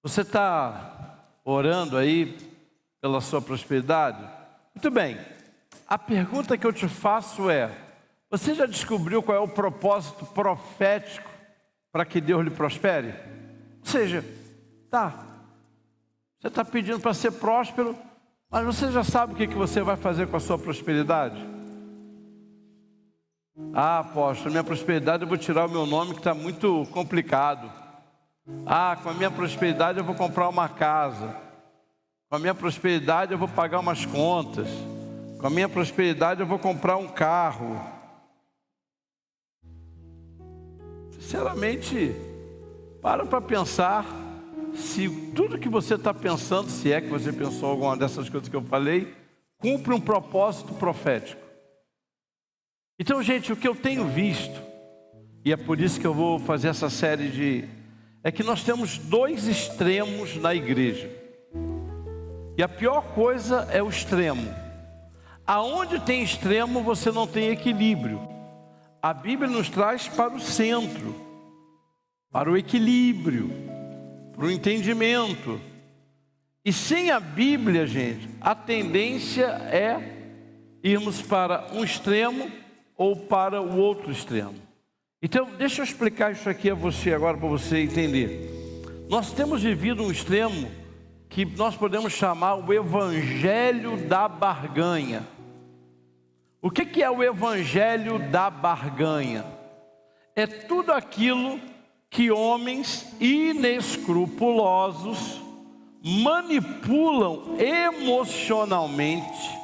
Você está orando aí pela sua prosperidade? Muito bem. A pergunta que eu te faço é: você já descobriu qual é o propósito profético para que Deus lhe prospere? Ou seja, você está pedindo para ser próspero, mas você já sabe o que você vai fazer com a sua prosperidade? Apóstolo, minha prosperidade eu vou tirar o meu nome que está muito complicado. Com a minha prosperidade eu vou comprar uma casa. Com a minha prosperidade eu vou pagar umas contas. Com a minha prosperidade eu vou comprar um carro. Sinceramente, para pensar se tudo que você está pensando, se é que você pensou alguma dessas coisas que eu falei, cumpre um propósito profético. Então, gente, o que eu tenho visto, e é por isso que eu vou fazer essa série é que nós temos dois extremos na igreja. E a pior coisa é o extremo. Aonde tem extremo, você não tem equilíbrio. A Bíblia nos traz para o centro, para o equilíbrio, para o entendimento. E sem a Bíblia, gente, a tendência é irmos para um extremo ou para o outro extremo. Então, deixa eu explicar isso aqui a você agora, para você entender. Nós temos vivido um extremo que nós podemos chamar o evangelho da barganha. O que é o evangelho da barganha? É tudo aquilo que homens inescrupulosos manipulam emocionalmente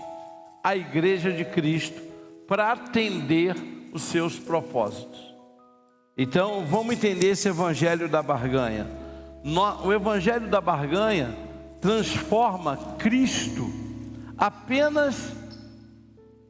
a igreja de Cristo para atender os seus propósitos. Então, vamos entender esse evangelho da barganha. O evangelho da barganha transforma Cristo apenas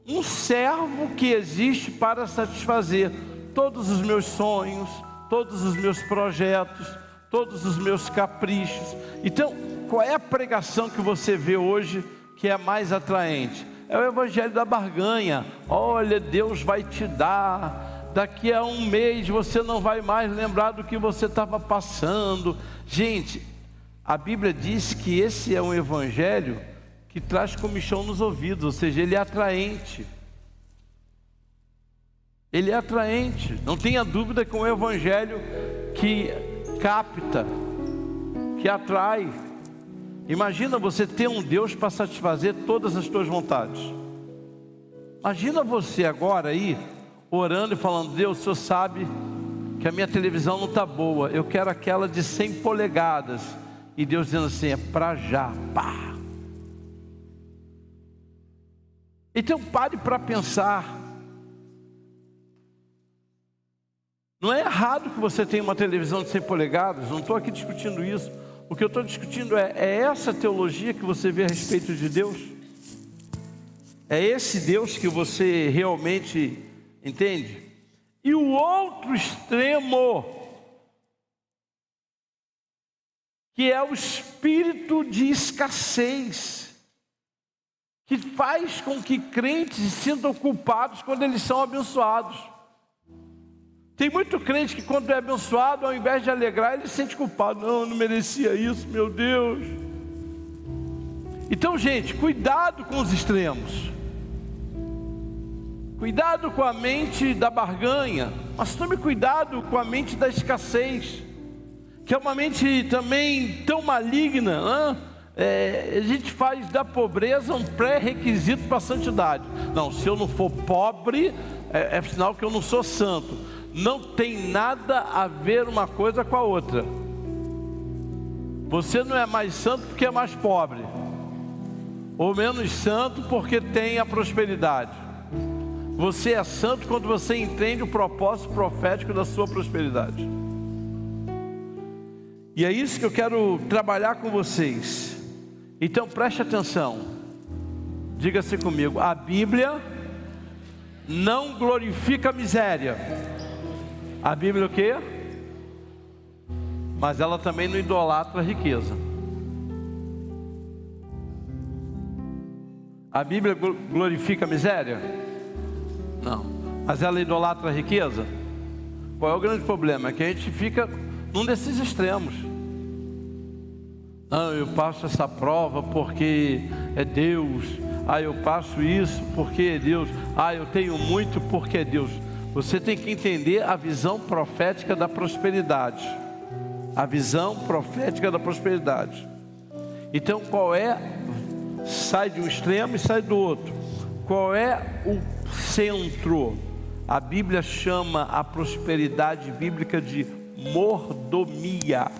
um servo que existe para satisfazer todos os meus sonhos, todos os meus projetos, todos os meus caprichos. Então, qual é a pregação que você vê hoje que é mais atraente? É o evangelho da barganha. Olha, Deus vai te dar. Daqui a um mês você não vai mais lembrar do que você estava passando. Gente, a Bíblia diz que esse é um evangelho que traz comichão nos ouvidos, ou seja, ele é atraente. Ele é atraente. Não tenha dúvida que é um evangelho que capta, que atrai. Imagina você ter um Deus para satisfazer todas as suas vontades. Imagina você agora aí orando e falando: Deus, o Senhor sabe que a minha televisão não está boa, eu quero aquela de 100 polegadas. E Deus dizendo assim: é para já, pá. Então pare para pensar. Não é errado que você tenha uma televisão de 100 polegadas, não estou aqui discutindo isso. O que eu estou discutindo é essa teologia que você vê a respeito de Deus? É esse Deus que você realmente entende? E o outro extremo, que é o espírito de escassez, que faz com que crentes se sintam culpados quando eles são abençoados. Tem muito crente que quando é abençoado, ao invés de alegrar, ele se sente culpado. Não, eu não merecia isso, meu Deus. Então, gente, cuidado com os extremos. Cuidado com a mente da barganha, mas tome cuidado com a mente da escassez, que é uma mente também tão maligna. A gente faz da pobreza um pré-requisito para a santidade. Não, se eu não for pobre, é sinal que eu não sou santo. Não tem nada a ver uma coisa com a outra. Você não é mais santo porque é mais pobre, ou menos santo porque tem a prosperidade. Você é santo quando você entende o propósito profético da sua prosperidade. E é isso que eu quero trabalhar com vocês. Então preste atenção. Diga-se comigo: a Bíblia não glorifica a miséria. A Bíblia o quê? Mas ela também não idolatra a riqueza. A Bíblia glorifica a miséria? Não. Mas ela idolatra a riqueza? Qual é o grande problema? É que a gente fica num desses extremos. Não, eu passo essa prova porque é Deus. Ah, eu passo isso porque é Deus. Ah, eu tenho muito porque é Deus. Você tem que entender a visão profética da prosperidade. A visão profética da prosperidade. Então, qual é? Sai de um extremo e sai do outro. Qual é o centro? A Bíblia chama a prosperidade bíblica de mordomia.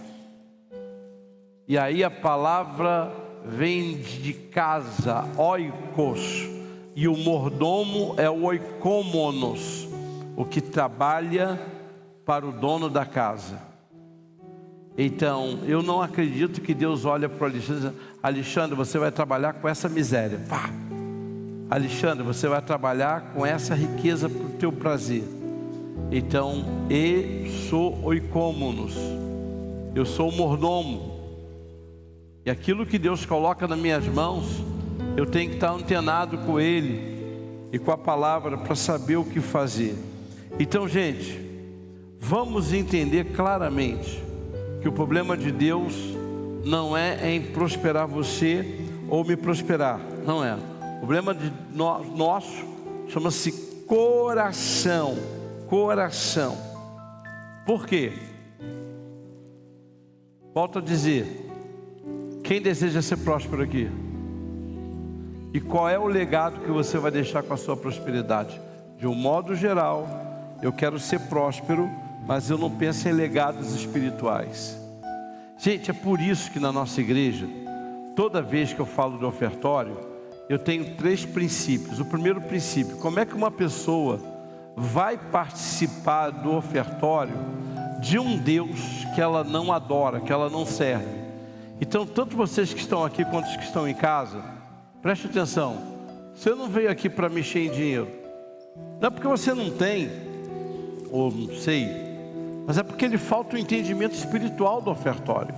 E aí a palavra vem de casa, oikos, e o mordomo é o oikomonos, o que trabalha para o dono da casa. Então, eu não acredito que Deus olha para o Alexandre e diz: Alexandre, você vai trabalhar com essa miséria. Pá! Alexandre, você vai trabalhar com essa riqueza para o teu prazer. Então, eu sou oikomonos, eu sou o mordomo. E aquilo que Deus coloca nas minhas mãos, eu tenho que estar antenado com Ele e com a palavra para saber o que fazer. Então, gente, vamos entender claramente que o problema de Deus não é em prosperar você ou me prosperar, não é. O problema de nosso chama-se coração. Coração. Por quê? Volto a dizer, quem deseja ser próspero aqui? E qual é o legado que você vai deixar com a sua prosperidade? De um modo geral, eu quero ser próspero, mas eu não penso em legados espirituais. Gente, é por isso que na nossa igreja, toda vez que eu falo do ofertório, eu tenho 3 princípios. O primeiro princípio: como é que uma pessoa vai participar do ofertório de um Deus que ela não adora, que ela não serve? Então, tanto vocês que estão aqui quanto os que estão em casa, preste atenção. Você não veio aqui para mexer em dinheiro. Não é porque você não tem, ou não sei, mas é porque lhe falta o entendimento espiritual do ofertório.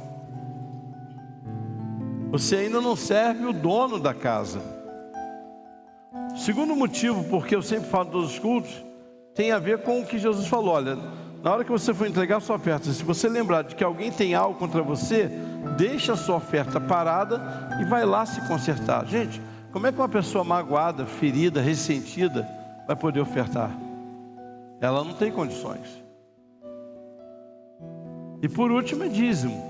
Você ainda não serve o dono da casa. Segundo motivo, porque eu sempre falo todos os cultos, tem a ver com o que Jesus falou. Olha, na hora que você for entregar a sua oferta, se você lembrar de que alguém tem algo contra você, deixa a sua oferta parada e vai lá se consertar. Gente, como é que uma pessoa magoada, ferida, ressentida vai poder ofertar? Ela não tem condições. E por último é dízimo.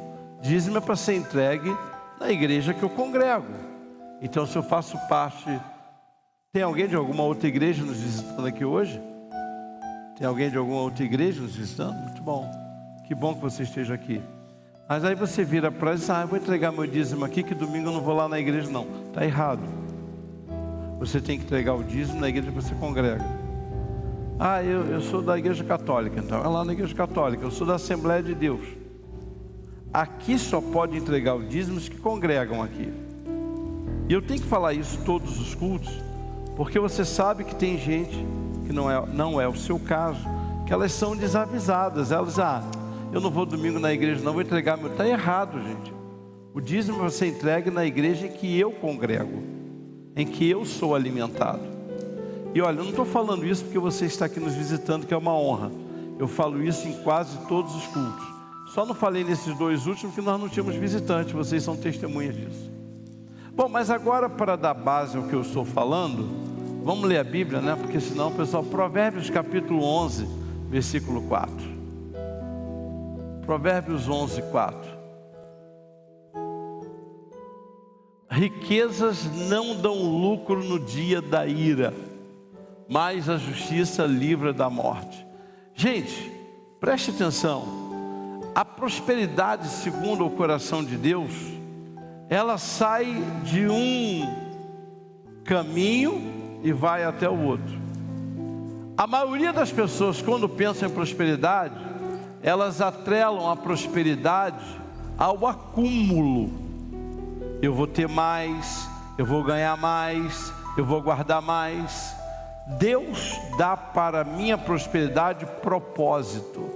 Dízimo é para ser entregue na igreja que eu congrego. Então, se eu faço parte... Tem alguém de alguma outra igreja nos visitando aqui hoje? Tem alguém de alguma outra igreja nos visitando? Muito bom. Que bom que você esteja aqui. Mas aí você vira para dizer: eu vou entregar meu dízimo aqui, que domingo eu não vou lá na igreja. Não, está errado. Você tem que entregar o dízimo na igreja que você congrega. Eu sou da igreja católica. Então é lá na igreja católica. Eu sou da Assembleia de Deus. Aqui só pode entregar o dízimo os que congregam aqui. E eu tenho que falar isso todos os cultos, porque você sabe que tem gente que não é o seu caso, que elas são desavisadas. Elas eu não vou domingo na igreja, não vou entregar meu... Está errado, gente. O dízimo você entrega na igreja em que eu congrego, em que eu sou alimentado. E olha, eu não estou falando isso porque você está aqui nos visitando, que é uma honra. Eu falo isso em quase todos os cultos. Só não falei nesses 2 últimos que nós não tínhamos visitantes. Vocês são testemunhas disso. Bom, mas agora, para dar base ao que eu estou falando, vamos ler a Bíblia, né? Porque senão, pessoal, Provérbios capítulo 11, versículo 4. Provérbios 11, 4. Riquezas não dão lucro no dia da ira, mas a justiça livra da morte. Gente, preste atenção. A prosperidade, segundo o coração de Deus, ela sai de um caminho e vai até o outro. A maioria das pessoas, quando pensam em prosperidade, elas atrelam a prosperidade ao acúmulo. Eu vou ter mais, eu vou ganhar mais, eu vou guardar mais. Deus dá para a minha prosperidade propósito.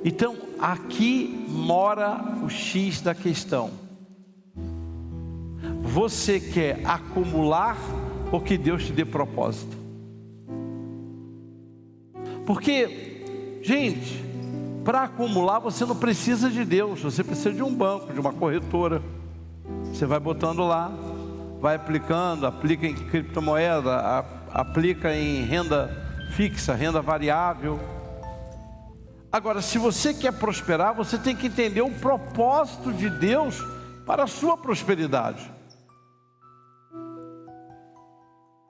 Então, aqui mora o X da questão. Você quer acumular ou que Deus te dê propósito? Porque, gente, para acumular você não precisa de Deus, você precisa de um banco, de uma corretora. Você vai botando lá, vai aplicando, aplica em criptomoeda, aplica em renda fixa, renda variável. Agora, se você quer prosperar, você tem que entender o propósito de Deus para a sua prosperidade.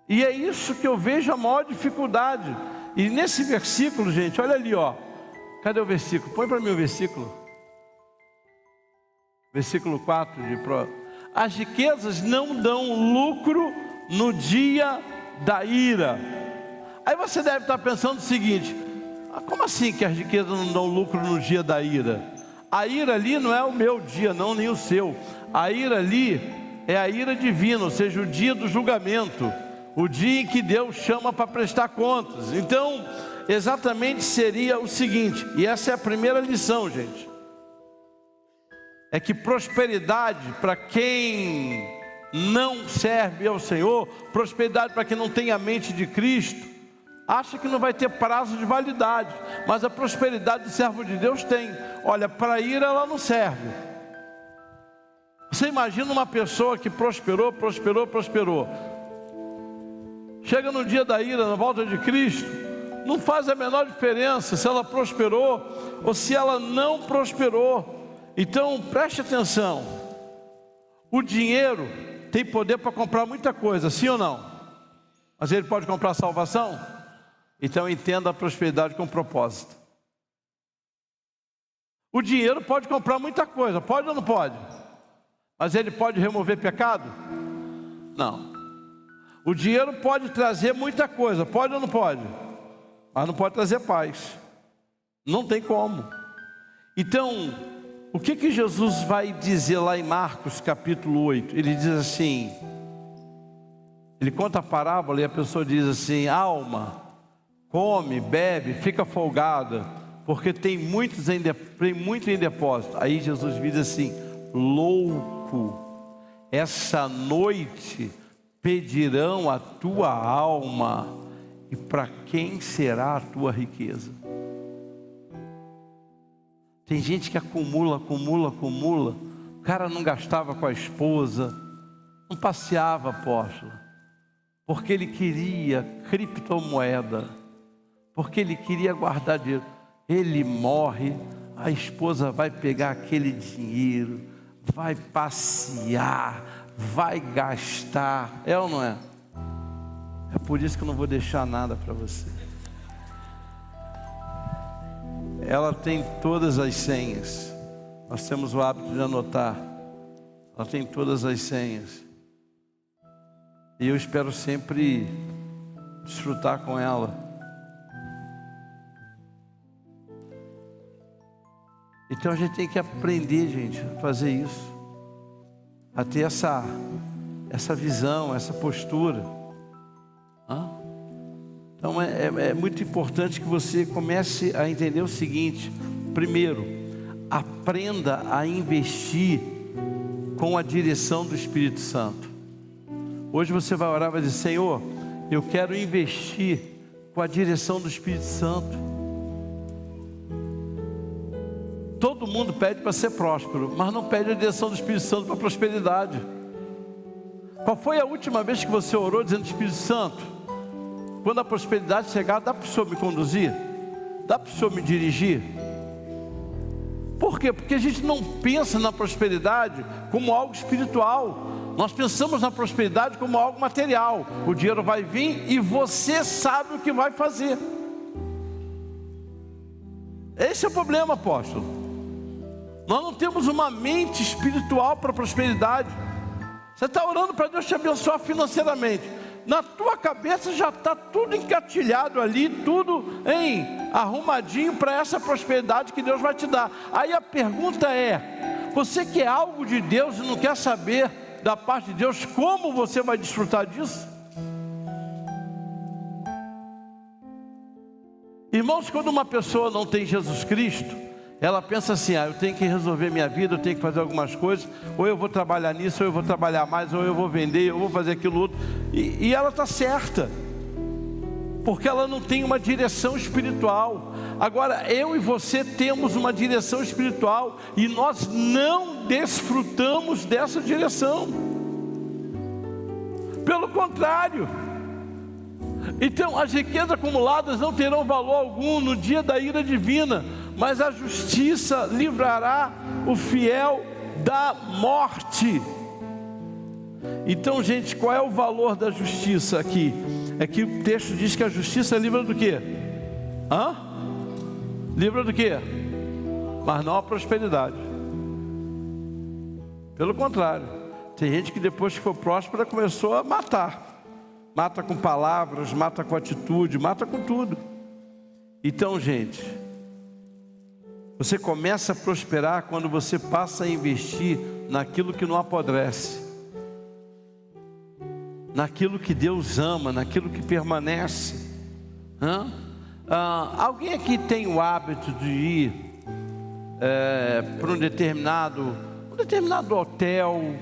E é isso que eu vejo a maior dificuldade. E nesse versículo, gente, olha ali, ó. Cadê o versículo? Põe para mim o versículo. Versículo 4 de As riquezas não dão lucro no dia da ira. Aí você deve estar pensando o seguinte: como assim que as riquezas não dão lucro no dia da ira? A ira ali não é o meu dia, não, nem o seu. A ira ali é a ira divina, ou seja, o dia do julgamento, o dia em que Deus chama para prestar contas. Então, exatamente seria o seguinte, e essa é a primeira lição, gente, é que prosperidade para quem não serve ao Senhor, prosperidade para quem não tem a mente de Cristo, acha que não vai ter prazo de validade, mas a prosperidade do servo de Deus tem. Olha, para ira ela não serve. Você imagina uma pessoa que prosperou, chega no dia da ira, na volta de Cristo, não faz a menor diferença se ela prosperou ou se ela não prosperou. Então preste atenção, o dinheiro tem poder para comprar muita coisa, sim ou não? Mas ele pode comprar salvação? Então entenda a prosperidade com propósito. O dinheiro pode comprar muita coisa, pode ou não pode? Mas ele pode remover pecado? Não. O dinheiro pode trazer muita coisa, pode ou não pode? Mas não pode trazer paz. Não tem como. Então, o que Jesus vai dizer lá em Marcos capítulo 8? Ele diz assim, ele conta a parábola e a pessoa diz assim: alma, come, bebe, fica folgada, porque tem muito em depósito. Aí Jesus diz assim: louco, essa noite pedirão a tua alma, e para quem será a tua riqueza? Tem gente que acumula. O cara não gastava com a esposa, não passeava, apóstolo, porque ele queria criptomoeda, porque ele queria guardar dinheiro. Ele morre, a esposa vai pegar aquele dinheiro, vai passear, vai gastar. É ou não é? É por isso que eu não vou deixar nada para você. Ela tem todas as senhas. Nós temos o hábito de anotar. Ela tem todas as senhas. E eu espero sempre desfrutar com ela. Então a gente tem que aprender, gente, a fazer isso. A ter essa visão, essa postura. Então é muito importante que você comece a entender o seguinte: primeiro, aprenda a investir com a direção do Espírito Santo. Hoje você vai orar e vai dizer: Senhor, eu quero investir com a direção do Espírito Santo. Todo mundo pede para ser próspero, mas não pede a direção do Espírito Santo para a prosperidade. Qual foi a última vez que você orou dizendo: Espírito Santo, quando a prosperidade chegar, dá para o Senhor me conduzir? Dá para o Senhor me dirigir? Por quê? Porque a gente não pensa na prosperidade como algo espiritual. Nós pensamos na prosperidade como algo material. O dinheiro vai vir e você sabe o que vai fazer. Esse é o problema, apóstolo. Nós não temos uma mente espiritual para a prosperidade. Você está orando para Deus te abençoar financeiramente. Na tua cabeça já está tudo engatilhado ali, tudo arrumadinho para essa prosperidade que Deus vai te dar. Aí a pergunta é: você quer algo de Deus e não quer saber da parte de Deus como você vai desfrutar disso? Irmãos, quando uma pessoa não tem Jesus Cristo, ela pensa assim: eu tenho que resolver minha vida, eu tenho que fazer algumas coisas, ou eu vou trabalhar nisso, ou eu vou trabalhar mais, ou eu vou vender, ou eu vou fazer aquilo outro. E ela está certa. porque ela não tem uma direção espiritual. Agora, eu e você temos uma direção espiritual, e nós não desfrutamos dessa direção. Pelo contrário. Então, as riquezas acumuladas não terão valor algum no dia da ira divina, mas a justiça livrará o fiel da morte. Então, gente, qual é o valor da justiça aqui? É que o texto diz que a justiça livra do quê? Livra do quê? Mas não a prosperidade. Pelo contrário, tem gente que depois que for próspera começou a matar. Mata com palavras, mata com atitude, mata com tudo. Então, gente, você começa a prosperar quando você passa a investir naquilo que não apodrece, naquilo que Deus ama, naquilo que permanece. Alguém aqui tem o hábito de ir para um determinado hotel,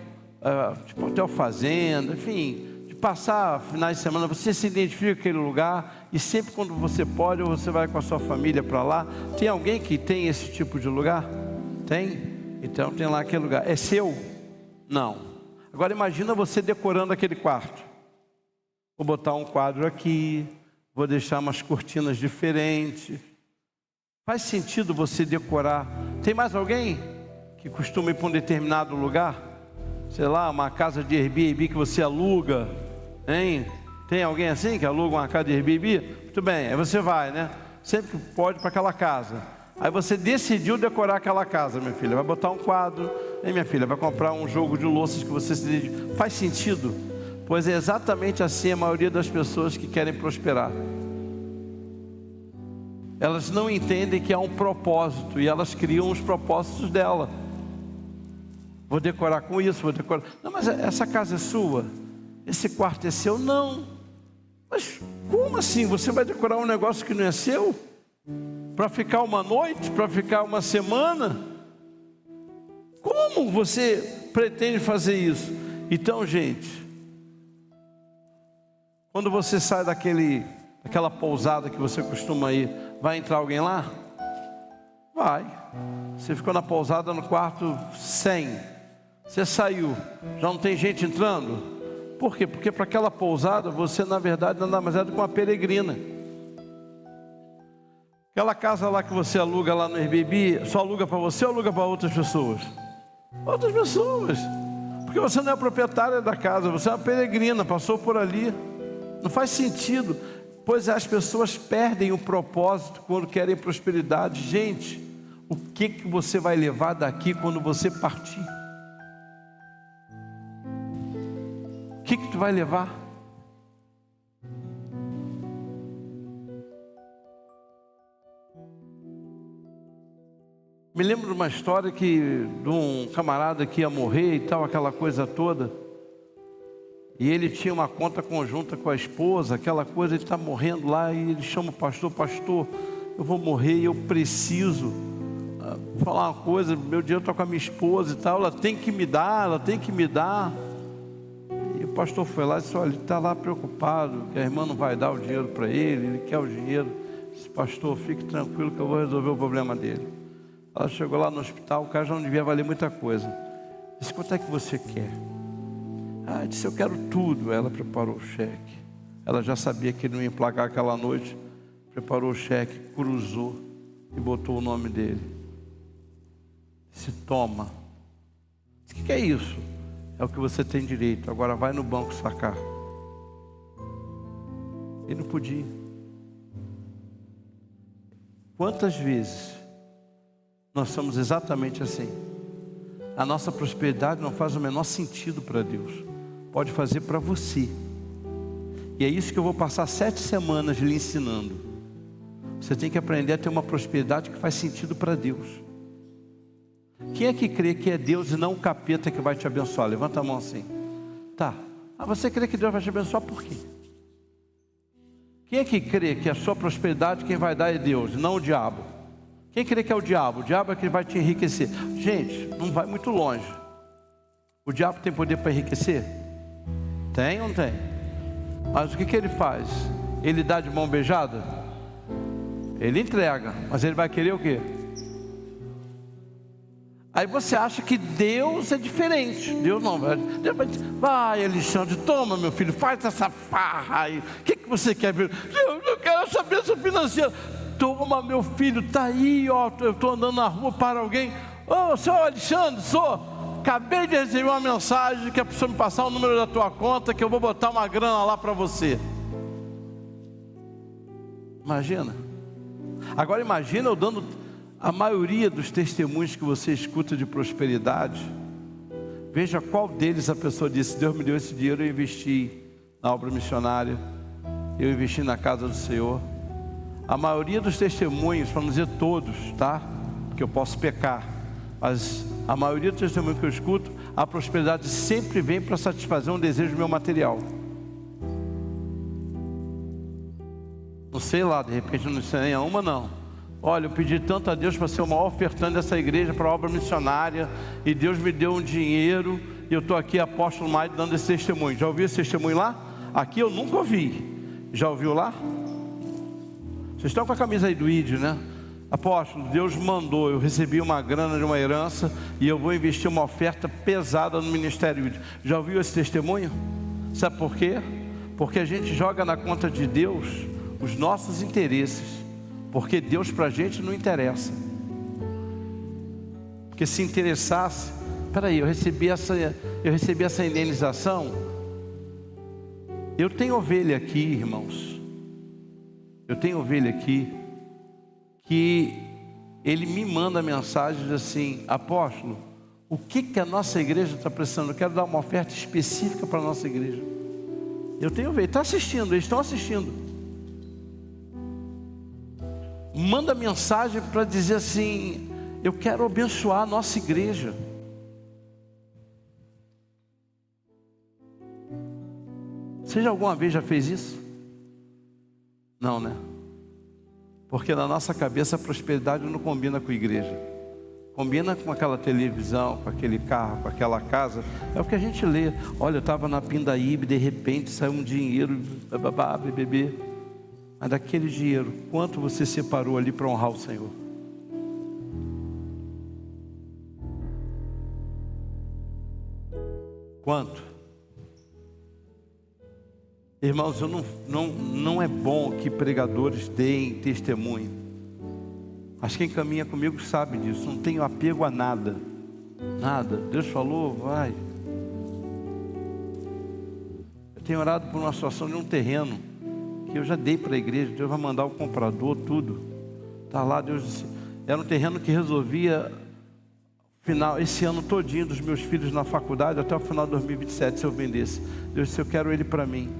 tipo hotel fazenda, enfim, de passar finais de semana? Você se identifica com aquele lugar e sempre quando você pode, ou você vai com a sua família para lá? Tem alguém que tem esse tipo de lugar? Tem? Então tem lá aquele lugar. É seu? Não. Agora imagina você decorando aquele quarto. Vou botar um quadro aqui, vou deixar umas cortinas diferentes. Faz sentido você decorar? Tem mais alguém que costuma ir para um determinado lugar? Sei lá, uma casa de Airbnb que você aluga, hein? Tem alguém assim que aluga uma casa de Airbnb? Muito bem, aí você vai, né? Sempre que pode para aquela casa. Aí você decidiu decorar aquela casa, minha filha. Vai botar um quadro, hein, minha filha? Vai comprar um jogo de louças que você se dedica. Faz sentido? Pois é exatamente assim a maioria das pessoas que querem prosperar. Elas não entendem que há um propósito e elas criam os propósitos dela. Vou decorar com isso, vou decorar. Não, mas essa casa é sua? Esse quarto é seu? Não. Mas como assim? Você vai decorar um negócio que não é seu? Para ficar uma noite? Para ficar uma semana? Como você pretende fazer isso? Então, gente, quando você sai daquela pousada que você costuma ir, vai entrar alguém lá? Vai. Você ficou na pousada no quarto 100. Você saiu, já não tem gente entrando? Por quê? Porque para aquela pousada você na verdade nada mais é do que uma peregrina. Aquela casa lá que você aluga lá no Airbnb, só aluga para você ou aluga para outras pessoas? Outras pessoas. Porque você não é proprietária da casa, você é uma peregrina, passou por ali. Não faz sentido, pois as pessoas perdem o propósito quando querem prosperidade. Gente, o que você vai levar daqui quando você partir? O que tu vai levar? Me lembro de uma história de um camarada que ia morrer e tal, aquela coisa toda. E ele tinha uma conta conjunta com a esposa, aquela coisa, ele está morrendo lá e ele chama o pastor: pastor, eu vou morrer e eu preciso falar uma coisa, meu dinheiro está com a minha esposa e tal, ela tem que me dar. E o pastor foi lá e disse: olha, ele está lá preocupado, que a irmã não vai dar o dinheiro para ele quer o dinheiro. Disse: pastor, fique tranquilo que eu vou resolver o problema dele. Ela chegou lá no hospital, o cara já não devia valer muita coisa. Disse: quanto é que você quer? Disse: eu quero tudo. Ela preparou o cheque. Ela já sabia que ele não ia emplacar aquela noite. Preparou o cheque, cruzou e botou o nome dele. Disse: toma. Disse: o que é isso? É o que você tem direito, agora vai no banco sacar. Ele não podia. Quantas vezes nós somos exatamente assim? A nossa prosperidade não faz o menor sentido para Deus. Pode fazer para você. E é isso que eu vou passar 7 semanas lhe ensinando. Você tem que aprender a ter uma prosperidade que faz sentido para Deus. Quem é que crê que é Deus e não o capeta que vai te abençoar? Levanta a mão assim. Tá. Você crê que Deus vai te abençoar por quê? Quem é que crê que a sua prosperidade quem vai dar é Deus, não o diabo? Quem crê que é o diabo? O diabo é que vai te enriquecer. Gente, não vai muito longe. O diabo tem poder para enriquecer? Tem ou não tem? Mas o que ele faz? ele dá de mão beijada? Ele entrega, mas ele vai querer o quê? Aí você acha que Deus é diferente. Deus não vai. Deus vai dizer, vai, Alexandre, toma, meu filho, faz essa farra aí. O que você quer ver? Eu quero essa bênção financeira. Toma, meu filho, tá aí, ó. Eu estou andando na rua para alguém. Ô, senhor Alexandre, acabei de receber uma mensagem que a pessoa me passar o número da tua conta, que eu vou botar uma grana lá para você. Imagina. Agora imagina eu dando a maioria dos testemunhos que você escuta de prosperidade. Veja qual deles a pessoa disse: Deus me deu esse dinheiro, eu investi na obra missionária, eu investi na casa do Senhor. A maioria dos testemunhos, para não dizer todos, tá? Porque eu posso pecar, mas a maioria dos testemunhos que eu escuto, a prosperidade sempre vem para satisfazer um desejo meu material. Não sei lá, de repente não sei nem a uma, não. Olha, eu pedi tanto a Deus para ser o maior ofertante dessa igreja para a obra missionária, e Deus me deu um dinheiro, e eu estou aqui, apóstolo Maide, dando esse testemunho. Já ouviu esse testemunho lá? Aqui eu nunca ouvi. Já ouviu lá? Vocês estão com a camisa aí do ID, né? Apóstolo, Deus mandou, eu recebi uma grana de uma herança, e eu vou investir uma oferta pesada no ministério ID. Já ouviu esse testemunho? Sabe por quê? Porque a gente joga na conta de Deus os nossos interesses. Porque Deus para a gente não interessa. Porque se interessasse, peraí, eu recebi essa indenização. Eu tenho ovelha aqui, irmãos. Eu tenho ovelha aqui que ele me manda mensagem assim: apóstolo, o que a nossa igreja está precisando? Eu quero dar uma oferta específica para a nossa igreja. Eu tenho ovelha, está assistindo, eles estão assistindo. Manda mensagem para dizer assim: eu quero abençoar a nossa igreja. Você já alguma vez já fez isso? Não, né? Porque na nossa cabeça a prosperidade não combina com a igreja. Combina com aquela televisão, com aquele carro, com aquela casa. É o que a gente lê. Olha, eu estava na Pindaíbe, de repente saiu um dinheiro, bebê. Mas daquele dinheiro, quanto você separou ali para honrar o Senhor? Quanto? Irmãos, não é bom que pregadores deem testemunho. Mas quem caminha comigo sabe disso. Não tenho apego a nada. Nada. Deus falou, vai. Eu tenho orado por uma situação de um terreno que eu já dei para a igreja. Deus vai mandar o comprador, tudo. Está lá, Deus disse. Era um terreno que resolvia esse ano todinho dos meus filhos na faculdade até o final de 2027, se eu vendesse. Deus disse, eu quero ele para mim.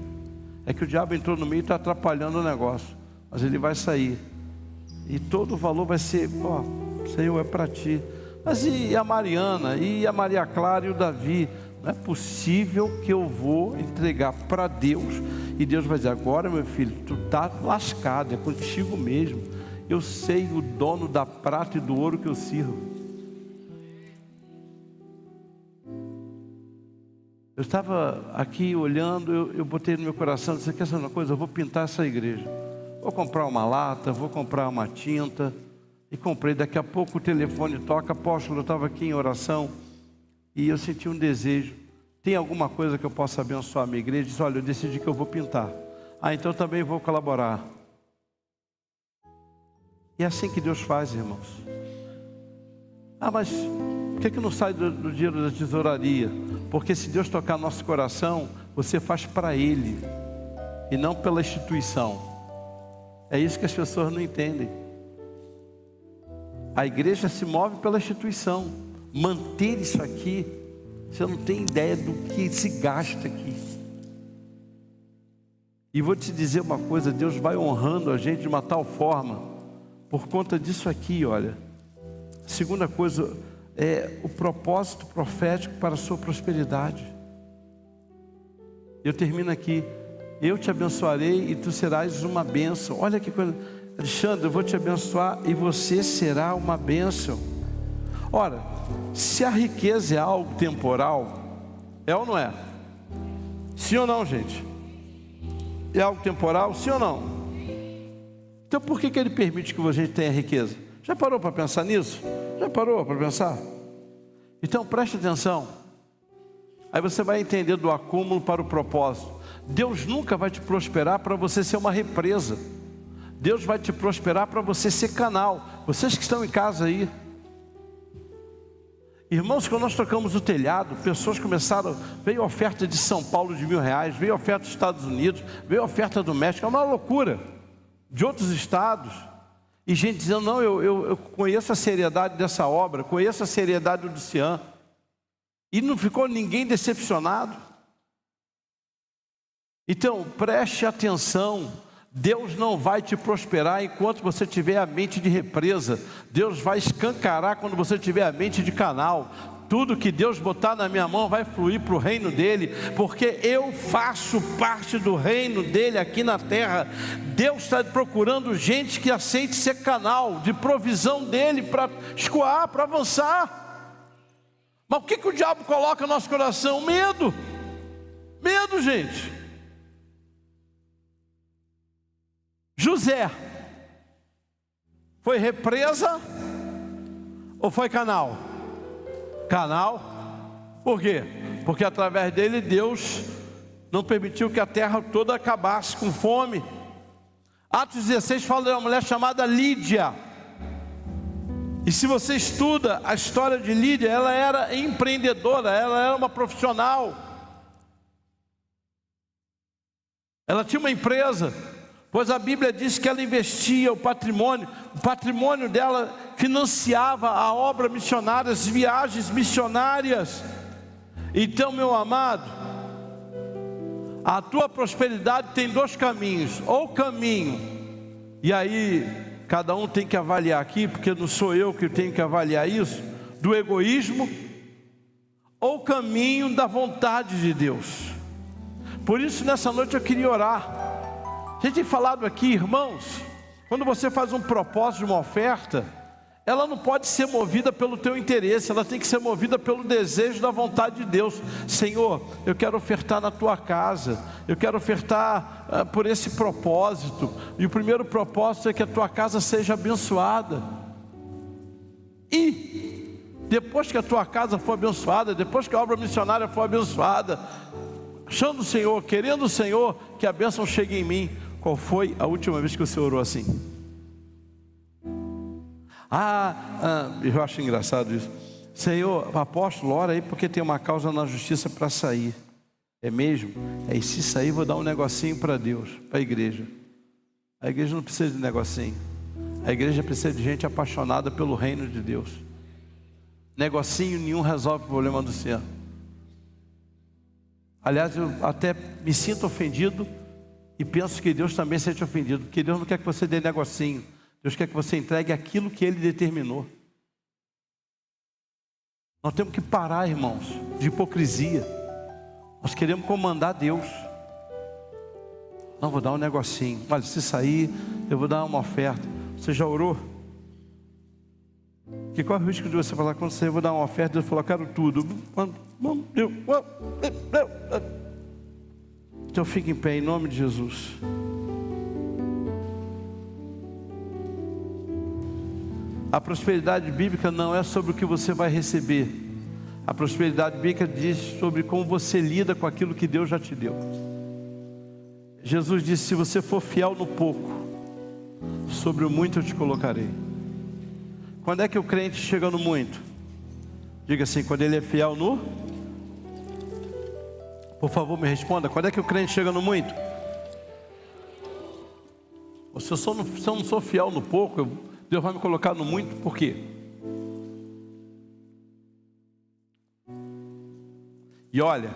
É que o diabo entrou no meio e está atrapalhando o negócio. Mas ele vai sair. E todo o valor vai ser, Senhor, é para ti. Mas e a Mariana, e a Maria Clara e o Davi? Não é possível que eu vou entregar para Deus e Deus vai dizer, agora meu filho, tu está lascado, é contigo mesmo. Eu sei o dono da prata e do ouro que eu sirvo. Eu estava aqui olhando, eu botei no meu coração, disse, quer saber uma coisa? Eu vou pintar essa igreja. Vou comprar uma lata, vou comprar uma tinta. E comprei, daqui a pouco o telefone toca, apóstolo, eu estava aqui em oração e eu senti um desejo. Tem alguma coisa que eu possa abençoar a minha igreja? Disse, olha, eu decidi que eu vou pintar. Então também vou colaborar. E é assim que Deus faz, irmãos. Mas por que não sai do dinheiro da tesouraria? Porque se Deus tocar no nosso coração, você faz para Ele e não pela instituição. É isso que as pessoas não entendem. A igreja se move pela instituição. Manter isso aqui, você não tem ideia do que se gasta aqui. E vou te dizer uma coisa, Deus vai honrando a gente de uma tal forma, por conta disso aqui, olha. Segunda coisa, é o propósito profético para a sua prosperidade. Eu termino aqui. Eu te abençoarei e tu serás uma bênção. Olha que coisa. Alexandre, eu vou te abençoar e você será uma bênção. Ora, se a riqueza é algo temporal, é ou não é? Sim ou não, gente? é algo temporal, sim ou não? Então por que Ele permite que a gente tenha riqueza? Já parou para pensar nisso? Já parou para pensar? Então preste atenção. Aí você vai entender do acúmulo para o propósito. Deus nunca vai te prosperar para você ser uma represa. Deus vai te prosperar para você ser canal. Vocês que estão em casa aí, irmãos, quando nós tocamos o telhado, pessoas começaram, veio oferta de São Paulo de R$1.000, veio oferta dos Estados Unidos, veio oferta do México, é uma loucura, de outros estados, e gente dizendo, não, eu conheço a seriedade dessa obra, conheço a seriedade do Cian, e não ficou ninguém decepcionado. Então, preste atenção, Deus não vai te prosperar enquanto você tiver a mente de represa. Deus vai escancarar quando você tiver a mente de canal. Tudo que Deus botar na minha mão vai fluir para o reino dEle, porque eu faço parte do reino dEle aqui na terra. Deus está procurando gente que aceite ser canal de provisão dEle para escoar, para avançar. Mas o que o diabo coloca no nosso coração? Medo. Medo, gente. José foi represa ou foi canal? Canal. Por quê? Porque através dele Deus não permitiu que a terra toda acabasse com fome. Atos 16 fala de uma mulher chamada Lídia. E se você estuda a história de Lídia, ela era empreendedora, ela era uma profissional. Ela tinha uma empresa. Pois a Bíblia diz que ela investia o patrimônio dela financiava a obra missionária, as viagens missionárias. Então, meu amado, a tua prosperidade tem dois caminhos, ou caminho, e aí cada um tem que avaliar aqui, porque não sou eu que tenho que avaliar isso, do egoísmo, ou caminho da vontade de Deus. Por isso nessa noite eu queria orar. A gente tem falado aqui, irmãos, quando você faz um propósito de uma oferta, ela não pode ser movida pelo teu interesse, ela tem que ser movida pelo desejo da vontade de Deus. Senhor, eu quero ofertar na tua casa, eu quero ofertar por esse propósito, e o primeiro propósito é que a tua casa seja abençoada. E depois que a tua casa for abençoada, depois que a obra missionária for abençoada, achando o Senhor, querendo o Senhor, que a bênção chegue em mim. Qual foi a última vez que você orou assim? Eu acho engraçado isso. Senhor, apóstolo, ora aí porque tem uma causa na justiça para sair. É mesmo? E se sair vou dar um negocinho para Deus, para a igreja. A igreja não precisa de negocinho. A igreja precisa de gente apaixonada pelo reino de Deus. Negocinho nenhum resolve o problema do céu. Aliás, eu até me sinto ofendido e penso que Deus também se sente ofendido, porque Deus não quer que você dê negocinho. Deus quer que você entregue aquilo que Ele determinou. Nós temos que parar, irmãos, de hipocrisia. Nós queremos comandar Deus. Não, vou dar um negocinho. Olha, se sair, eu vou dar uma oferta. Você já orou? Que qual é o risco de você falar com você, eu vou dar uma oferta, Deus falou, eu quero tudo. Então fique em pé em nome de Jesus. A prosperidade bíblica não é sobre o que você vai receber. A prosperidade bíblica diz sobre como você lida com aquilo que Deus já te deu. Jesus disse, se você for fiel no pouco, sobre o muito eu te colocarei. Quando é que o crente chega no muito? Diga assim, quando ele é fiel no... Por favor, me responda, quando é que o crente chega no muito? Se eu não sou fiel no pouco, Deus vai me colocar no muito, por quê? E olha,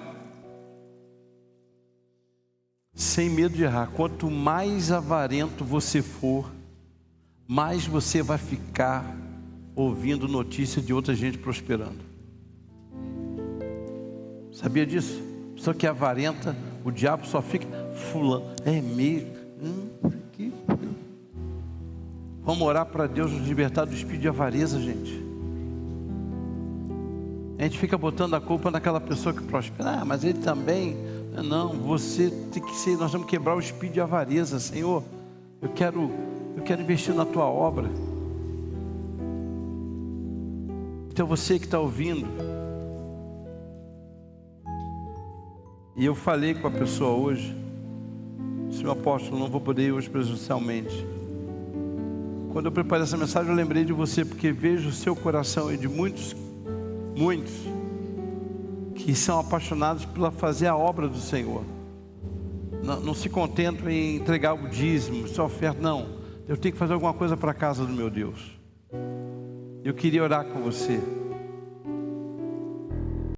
sem medo de errar, quanto mais avarento você for, mais você vai ficar ouvindo notícia de outra gente prosperando. Sabia disso? Pessoa que é avarenta, o diabo só fica fulano, é mesmo? Vamos orar para Deus nos libertar do espírito de avareza, gente. A gente fica botando a culpa naquela pessoa que prospera. Mas ele também Não, você tem que ser, nós vamos quebrar o espírito de avareza. Senhor, eu quero investir na tua obra. Então você que está ouvindo, e eu falei com a pessoa hoje, Senhor apóstolo, não vou poder ir hoje presencialmente. Quando eu preparei essa mensagem, eu lembrei de você, porque vejo o seu coração e de muitos que são apaixonados por fazer a obra do Senhor. Não se contentam em entregar o dízimo, sua oferta, não. Eu tenho que fazer alguma coisa para a casa do meu Deus. Eu queria orar com você.